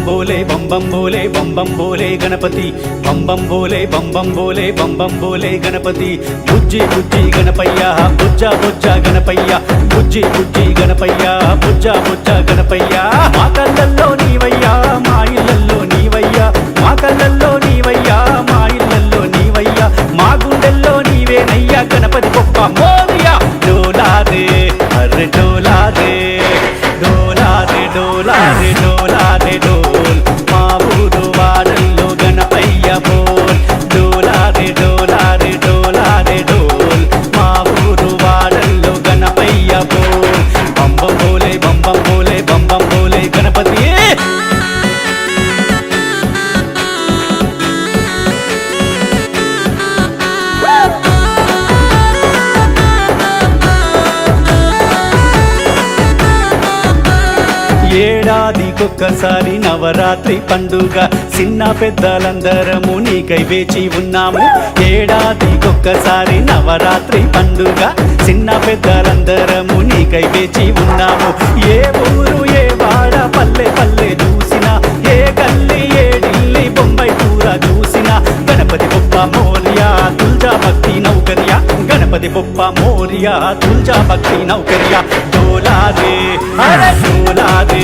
बम बोले गणपति बम बोले गणपति बुज्जी बुज्जी गणपయ్యా बुज्जा बुज्जा गणपయ్యా बुज्जी बुज्जी गणपయ్యా बुज्जा बुज्जा गणपయ్యా మా కళ్ళల్లో నీవయ్యా మా ఇళ్ళల్లో నీవయ్యా మా కళ్ళల్లో నీవయ్యా మా ఇళ్ళల్లో నీవయ్యా మా గుండెల్లో నీవేనయ్యా గణపతి గొప్ప మోరియా డోలా రే అరే డోలా రే డోలా రే డోలా రే డోలా రే డోల్ మా ఊరు వాడల్లో గణపయ్య బోల్ డోలా రే డోలా రే డోలా రే డోల్ మా ఊరు వాడల్లో గణపయ్య బోల్ బం బం బోలే గణపతి ఏడాదికొక్కసారి నవరాత్రి పండుగ చిన్న పెద్దలందరము నీకై వేచి ఉన్నాము ఏడాదికొక్కసారి నవరాత్రి పండుగ చిన్న పెద్దలందరము నీకై వేచి ఉన్నాము ఏ ఊరు ఏ వాడ పల్లె పల్లె చూసినా ఏ గల్లి ఏ ఢిల్లీ బొంబాయి పూర చూసినా గణపతి బొప్ప మోరియా తుల్జా భక్తి నౌకర్యా గణపతి బొప్ప మోరియా తుల్జా భక్తి నౌకర్యా డోలా రే అరే డోలా రే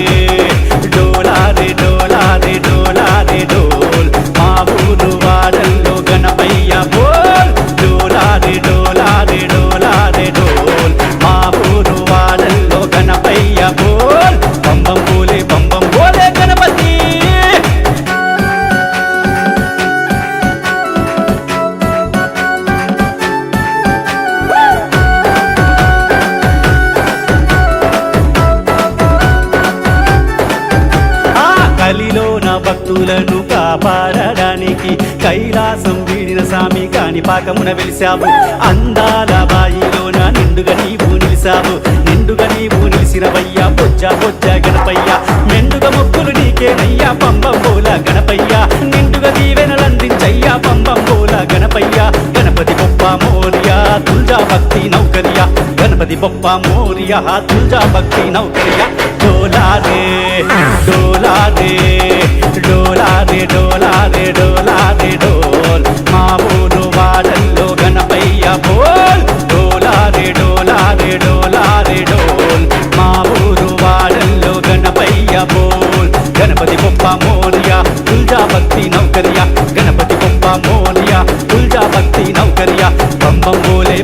డోలా రే డోలా రే డోలా రే డోల్ మా ఊరు వాడల్లో గణపయ్య బోల్ డోలా రే డోలా రే డోలా రే డోల్ మా ఊరు వాడల్లో గణపయ్య బోల్ బం బం బోలే గణపతి కలిలోన భక్తులను కాపాడడానికి కైలాసం వీడిన స్వామి కాణిపాకమున వెలిసావు అందాల బాయిలోన నిండుగా నీవు నిలిసావు నిండుగా నీవు నిలిసినవయ్యా బొజ్జా బొజ్జా గణపయ్యా మెండుగా మొక్కులు నీకేనయ్యా పంబం బోల గణపయ్యా నిండుగా దీవెనలందించయ్యా పంబం బోల గణపయ్యా గణపతి బొప్ప మోరియా తుల్జా భక్తి నౌకర్యా గణపతి బొప్ప మోరియా తుల్జా భక్తి నౌకర్యా డోలా రే డోలా రే డోలా రే డోలా రే డోలా రే డోల్ మా ఊరు వాడల్లో గణపయ్య బోల్ డోలా రే డోలా రే డోలా రే డోల్ మా ఊరు వాడల్లో గణపయ్య బోల్ గణపతి బొప్ప మోరియా తుల్జా భక్తి నౌకర్యా గణపతి బొప్ప మోరియా తుల్జా భక్తి నౌకర్యా బం బం బోలే